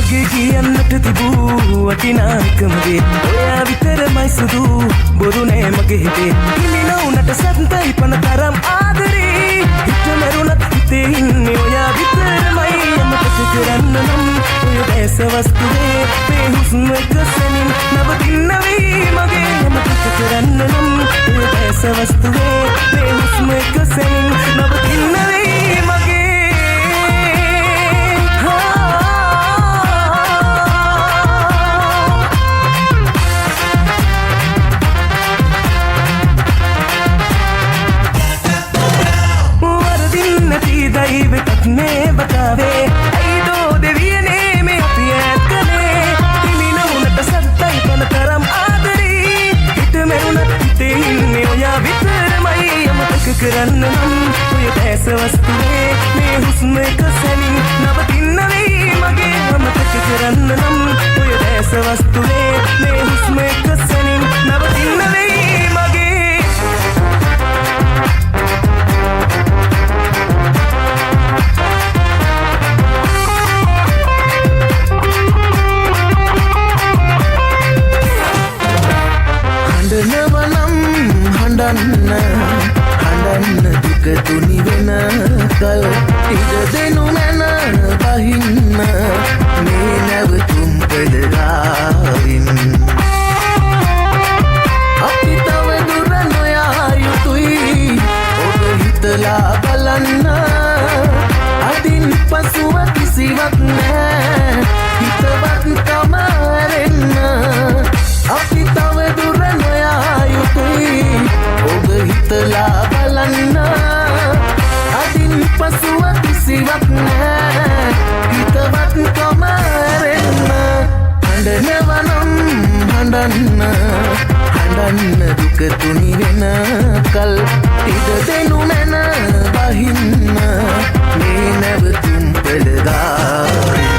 මගේ කියන්නට තිබූ වටිනාකම දේ ඔයා විතරමයි සුදු බොරු නෑ මගේ හිතේ හිමි නොවුනට සත්‍යයි පන තරම් ආදරේ හිත මරුණත් හිතේ ඉන්නේ ඔයා විතරමයි යමකට කරන්න නම් ඔය දැස වස්තුවේ මේ හුස්ම එකසෙනින් නවතින්න වෙයි මගේ යමකට කරන්න නම් ඔය දැස වස්තුවේ මේ හුස්ම එකසෙනින් නවතින්න වෙයි මගේ दईवत में बतावे आई दो देविये ने में अपियत कने इमिना उनट सत्ताई पन करम आदरी हित में उनट हिते इन्ने ओया वितर मई अमतक करन्न नम तुय ऐस वस्तुवे में हुस्न कसनी नवतिन्न वेई मगे अमतक करन्न नम तुय ऐस वस्तुवे में हुस्न कसनी नवतिन्न वेई मगे හඬන්න දුක තුනි වෙන කල් ඉඩ දෙනු මැන බහින්න මේ නැවතුම් පෙළගාවින් අපි තව දුර නොයා යුතුයි ඔබ හිතලා බලන්න අදින් පසුව කිසිවක් නෑ හිතවත් කම ඇරෙන්න අපි තව දුර නොයා යුතුයි ඔබ හිතලා බලන්න අදින් පසුව කිසිවක් නෑ හිතවත් කම ඇරෙන්න හඬනවනම් හඬන්න දුක තුනි වෙන කල් ඉඩ දෙනු මැන බහින්න මේ නැවතුම් පෙළගාවින්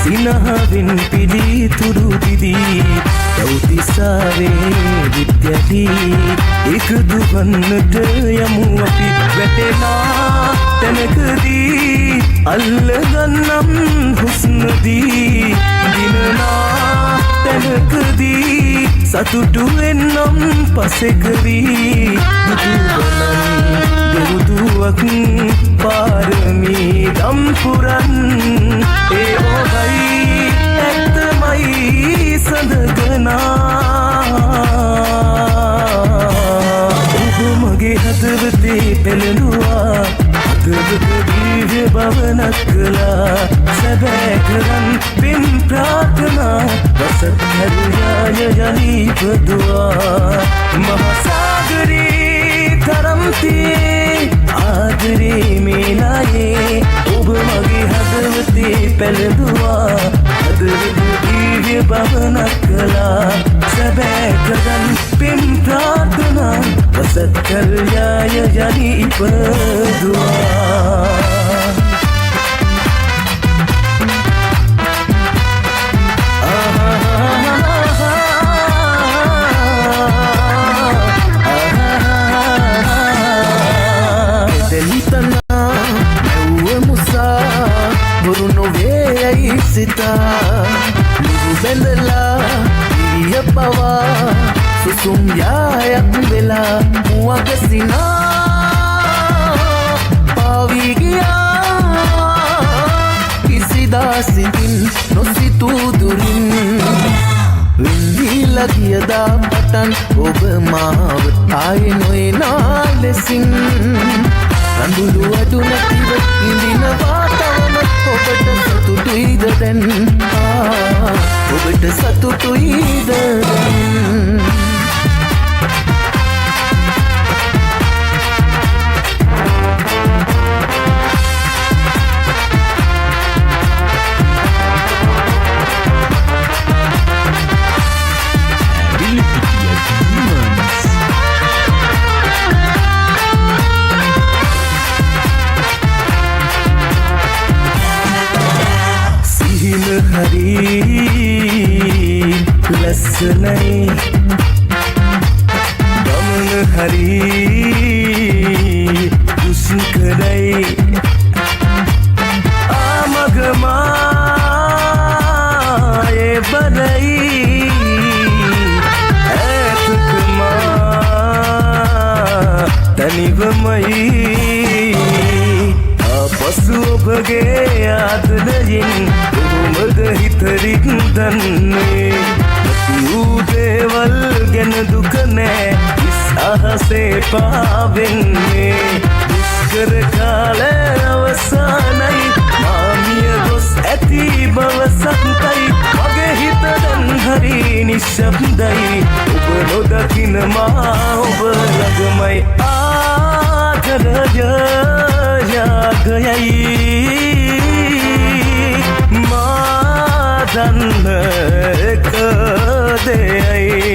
සිනහවෙන් පිළිතුරු දිදී දෞතිසාවේ විද්‍යදී එකදු වන්නට යමු අපි වැටෙනා තැනකදී අල්ලගන්නම් හුස්නදී දිනනා තැනකදී සතුටු වෙන්නම් පසෙකවී බුදුබණන් දෙවුදුවක් පාරමී දම්පුරන් ඒ ඔබයි ඇත්තමයි සඳගනා ඔබ මගේ හදවතේ පැලෙනුවා හදවත දීව්‍ය භවනක් කළා සැබෑ කරන් පින් ප්‍රාර්ථනා වසත් හැරුයාය යලි ඉපදුවා මහසාගරේ තරම්තියේ ආදරේ මේනායේ ඔබ මගේ හදවතේ පැලඳුවා හදවත දීව්‍ය භවනක් කළා සැබෑ කරන් පින් ප්‍රාර්ථනා වසත් හැරුයාය යලි ඉපදුවා සිතා නුඹ බැඳලා ඉරිය පවා සුසුම් යායක් වෙලා මුවක සිනා පාවී ගියා කිසිදා සිතින් නොසිතූ දුරින් විඳිලා ගියදා පටන් ඔබ මාව ආයේ නොයනා ලෙසින් රඳුළු අඩු නැතිව ඉඳිනවා තවම ඔබට සතුටුයිද දැන් ඔබට සතුටුයිද දැන් ලස්සනයි ගමන හරි දුෂ්කරයි ආමගමායේ බරයි ඈතකමා තනිවමයි ආපසු ඔබගේ ආදරයෙන් කොහොමද හිතරින් දන්නේ වූ දේවල් ගැන දුක නෑ ඉස් අහසේ පාවෙන්නේ දුෂ්කර කාලය අවසානයි මාමිය ගොස් ඇති බව සත්‍යයි මගේ හිත දැන් හරි නිශ්ශබ්දයි ඔබ නොදකින මා ඔබ ළඟමයි ආදරය යාගයයි මා දන්න එක දෙයයි